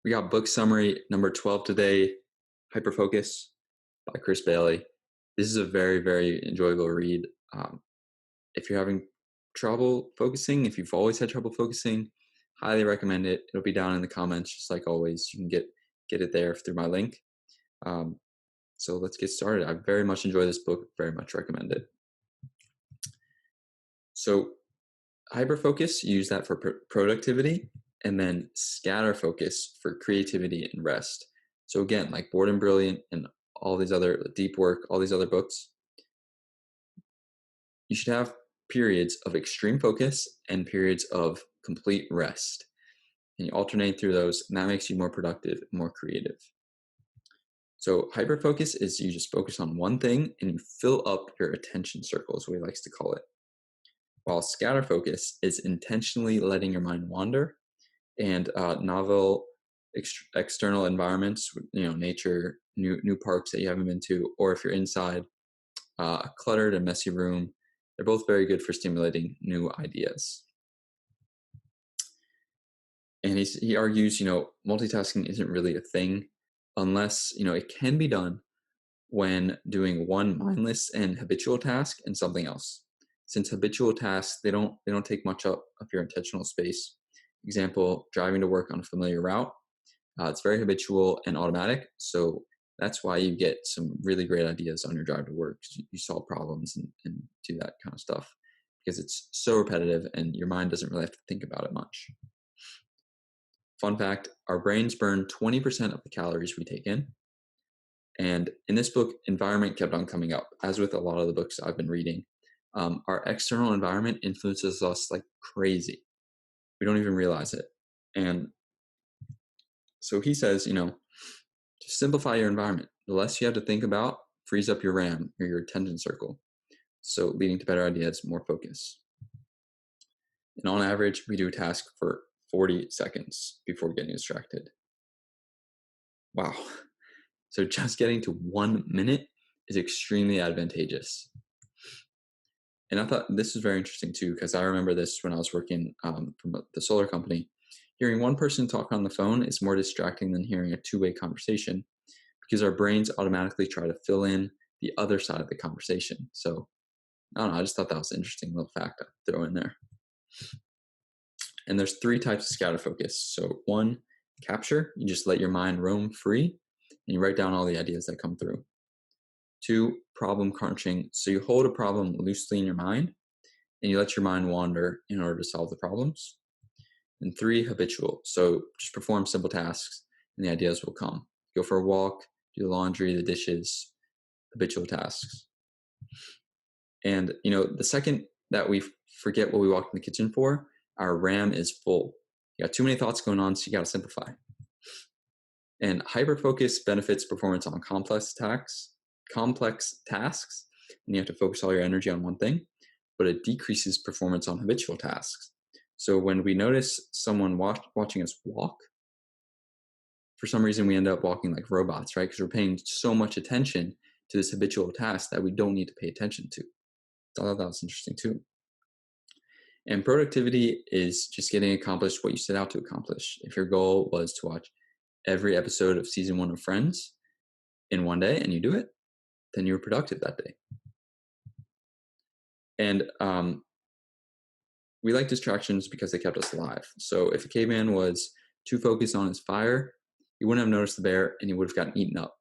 We got book summary number 12 today, Hyperfocus by Chris Bailey. This is a very, very enjoyable read. If you're having trouble focusing, if you've always had trouble focusing, highly recommend it. It'll be down in the comments, just like always. You can get it there through my link. So let's get started. I very much enjoy this book, very much recommend it. So hyperfocus, use that for productivity, and then scatter focus for creativity and rest. So again, like Bored and Brilliant and all these other deep work, all these other books, you should have periods of extreme focus and periods of complete rest. And you alternate through those, and that makes you more productive, more creative. So hyperfocus is you just focus on one thing and you fill up your attention circle, is what he likes to call it. While scatter focus is intentionally letting your mind wander, and novel external environments, nature, new parks that you haven't been to, or if you're inside a cluttered and messy room, they're both very good for stimulating new ideas. And he argues, multitasking isn't really a thing unless, it can be done when doing one mindless and habitual task and something else. Since habitual tasks, they don't take much up of your intentional space. Example, driving to work on a familiar route. It's very habitual and automatic, so that's why you get some really great ideas on your drive to work. You solve problems and do that kind of stuff because it's so repetitive and your mind doesn't really have to think about it much. Fun fact, our brains burn 20% of the calories we take in. And in this book, environment kept on coming up, as with a lot of the books I've been reading. Our external environment influences us like crazy. We don't even realize it. And so he says, just simplify your environment. The less you have to think about frees up your RAM or your attention circle. So leading to better ideas, more focus. And on average, we do a task for 40 seconds before getting distracted. Wow. So just getting to 1 minute is extremely advantageous. And I thought this was very interesting too, because I remember this when I was working from the solar company. Hearing one person talk on the phone is more distracting than hearing a two-way conversation because our brains automatically try to fill in the other side of the conversation. So I don't know, I just thought that was an interesting little fact to throw in there. And there's 3 types of scatter focus. So 1, capture. You just let your mind roam free and you write down all the ideas that come through. 2, problem crunching. So you hold a problem loosely in your mind and you let your mind wander in order to solve the problems. And 3, habitual. So just perform simple tasks and the ideas will come. Go for a walk, do the laundry, the dishes, habitual tasks. And, the second that we forget what we walked in the kitchen for, our RAM is full. You got too many thoughts going on, so you got to simplify. And hyperfocus benefits performance on complex tasks, and you have to focus all your energy on one thing, but it decreases performance on habitual tasks. So when we notice someone watching us walk, for some reason we end up walking like robots, right? Because we're paying so much attention to this habitual task that we don't need to pay attention to. I thought that was interesting too. And productivity is just getting accomplished what you set out to accomplish. If your goal was to watch every episode of season 1 of Friends in one day and you do it, then you were productive that day. And we like distractions because they kept us alive. So if a caveman was too focused on his fire, he wouldn't have noticed the bear and he would have gotten eaten up.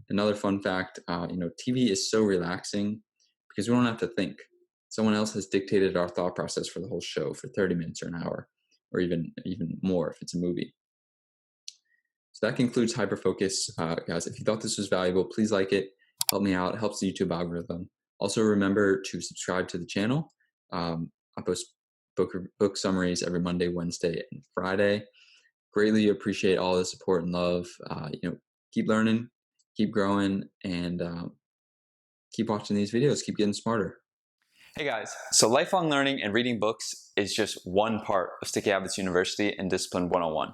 Another fun fact, TV is so relaxing because we don't have to think. Someone else has dictated our thought process for the whole show for 30 minutes or an hour, or even more if it's a movie. So that concludes Hyperfocus. Guys, if you thought this was valuable, please like it. Help me out. It helps the YouTube algorithm. Also, remember to subscribe to the channel. I post book summaries every Monday, Wednesday, and Friday. Greatly appreciate all the support and love. Keep learning, keep growing, and keep watching these videos. Keep getting smarter. Hey guys, so lifelong learning and reading books is just one part of Sticky Habits University and Discipline 101.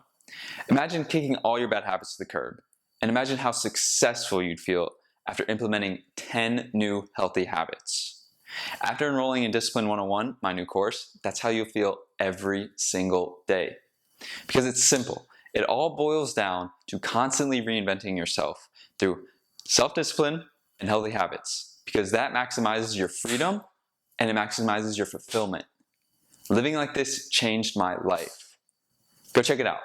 Imagine kicking all your bad habits to the curb, and imagine how successful you'd feel after implementing 10 new healthy habits. After enrolling in Discipline 101, my new course, that's how you'll feel every single day. Because it's simple. It all boils down to constantly reinventing yourself through self-discipline and healthy habits, because that maximizes your freedom and it maximizes your fulfillment. Living like this changed my life. Go check it out.